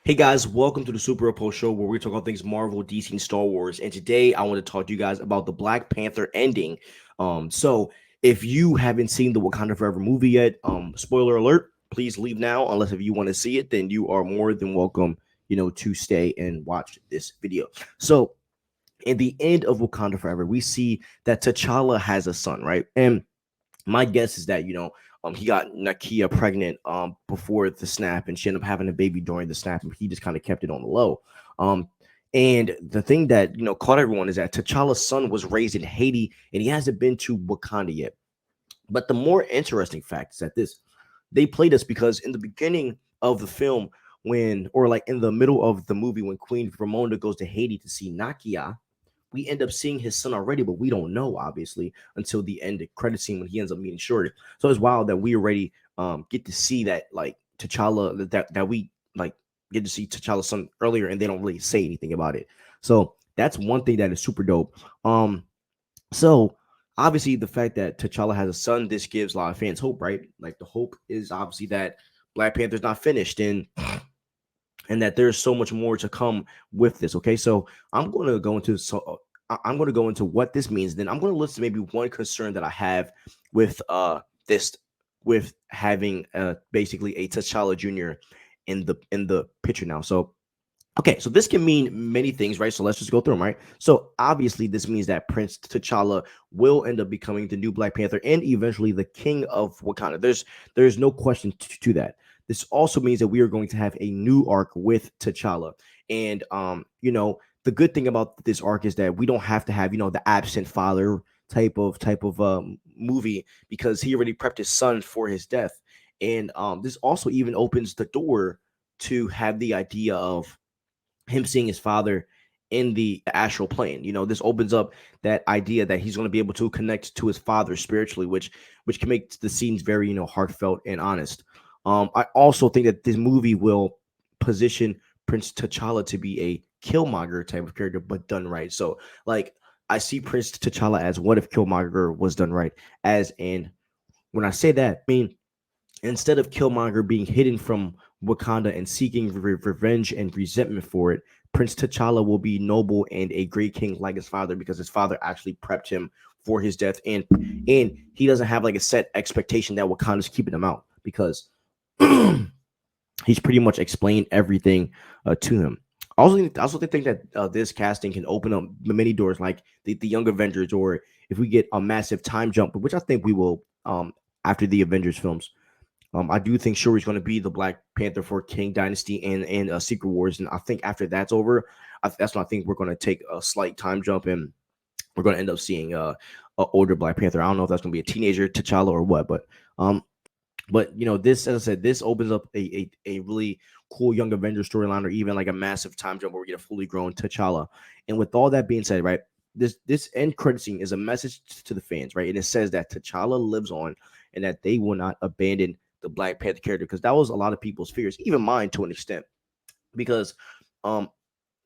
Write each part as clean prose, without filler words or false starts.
Hey guys, welcome to the Super Report Show where we talk about things Marvel, DC, and Star Wars. And today I want to talk to you guys about the Black Panther ending. So if you haven't seen the Wakanda Forever movie yet, spoiler alert, please leave now. Unless if you want to see it, then you are more than welcome, to stay and watch this video. So in the end of Wakanda Forever, we see that T'Challa has a son, right? And my guess is that he got Nakia pregnant before the snap, and she ended up having a baby during the snap, and he just kind of kept it on the low. Um, and the thing that caught everyone is that T'Challa's son was raised in Haiti, and he hasn't been to Wakanda yet. But the more interesting fact is that they played us because in the beginning of the film, or like in the middle of the movie, when Queen Ramonda goes to Haiti to see Nakia, we end up seeing his son already, but we don't know obviously until the end of credit scene when he ends up meeting Shuri. So it's wild that we already get to see that like T'Challa that we like get to see T'Challa's son earlier, and they don't really say anything about it. So that's one thing that is super dope. So obviously the fact that T'Challa has a son, this gives a lot of fans hope, right? Like the hope is obviously that Black Panther's not finished, and that there's so much more to come with this. Okay, so I'm going to go into what this means. Then I'm going to list maybe one concern that I have with this with having basically a T'Challa Jr. in the picture now. So okay, so this can mean many things, right? So let's just go through them, right? So obviously, this means that Prince T'Challa will end up becoming the new Black Panther and eventually the king of Wakanda. There's no question to that. This also means that we are going to have a new arc with T'Challa, and the good thing about this arc is that we don't have to have the absent father type of movie because he already prepped his son for his death, and this also even opens the door to have the idea of him seeing his father in the astral plane. This opens up that idea that he's going to be able to connect to his father spiritually, which can make the scenes very heartfelt and honest. I also think that this movie will position Prince T'Challa to be a Killmonger type of character, but done right. So, like, I see Prince T'Challa as what if Killmonger was done right. As and when I say that, I mean instead of Killmonger being hidden from Wakanda and seeking revenge and resentment for it, Prince T'Challa will be noble and a great king like his father because his father actually prepped him for his death, and he doesn't have like a set expectation that Wakanda's keeping him out because he's pretty much explained everything to him. I also think that this casting can open up many doors, like the Young Avengers, or if we get a massive time jump, which I think we will after the Avengers films. I do think Shuri's going to be the Black Panther for King Dynasty and Secret Wars, and I think after that's over, that's when I think we're going to take a slight time jump, and we're going to end up seeing a older Black Panther. I don't know if that's going to be a teenager T'Challa or what, but this, as I said, this opens up a really cool Young Avengers storyline, or even like a massive time jump where we get a fully grown T'Challa. And with all that being said, right, this end credit scene is a message to the fans, right? And it says that T'Challa lives on, and that they will not abandon the Black Panther character, because that was a lot of people's fears, even mine to an extent. Because um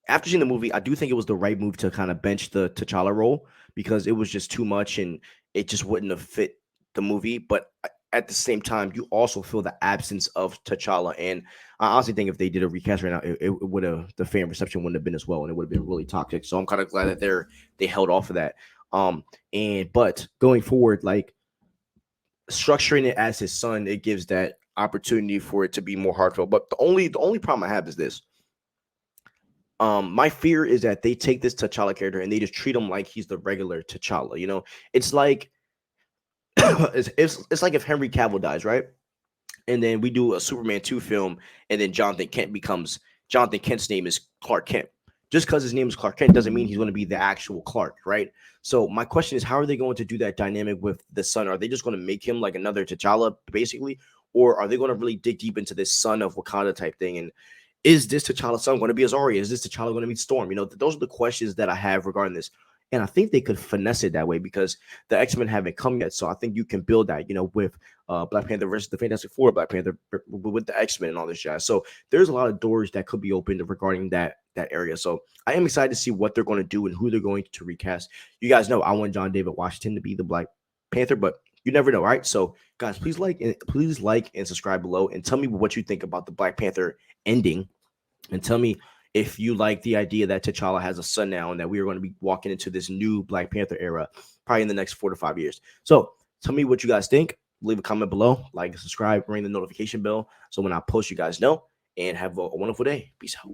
after seeing the movie, I do think it was the right move to kind of bench the T'Challa role because it was just too much and it just wouldn't have fit the movie. But at the same time, you also feel the absence of T'Challa, and I honestly think if they did a recast right now, it would have the fan reception wouldn't have been as well, and it would have been really toxic. So I'm kind of glad that they held off of that. But going forward, like structuring it as his son, it gives that opportunity for it to be more heartfelt. But the only problem I have is this. My fear is that they take this T'Challa character and they just treat him like he's the regular T'Challa. It's like it's like if Henry Cavill dies, right? And then we do a Superman 2 film, and then Jonathan Kent's name is Clark Kent. Just because his name is Clark Kent doesn't mean he's going to be the actual Clark, right? So my question is, how are they going to do that dynamic with the son? Are they just going to make him like another T'Challa, basically? Or are they going to really dig deep into this son of Wakanda type thing? And is this T'Challa's son going to be Azari? Is this T'Challa going to meet Storm? Those are the questions that I have regarding this. And I think they could finesse it that way because the X-Men haven't come yet. So I think you can build that, with Black Panther versus the Fantastic Four, Black Panther with the X-Men and all this jazz. So there's a lot of doors that could be opened regarding that area. So I am excited to see what they're going to do and who they're going to recast. You guys know I want John David Washington to be the Black Panther, but you never know, right? So guys, please like and subscribe below and tell me what you think about the Black Panther ending. And tell me if you like the idea that T'Challa has a son now and that we are going to be walking into this new Black Panther era probably in the next 4 to 5 years. So tell me what you guys think. Leave a comment below, like, subscribe, ring the notification bell so when I post, you guys know. And have a wonderful day. Peace out.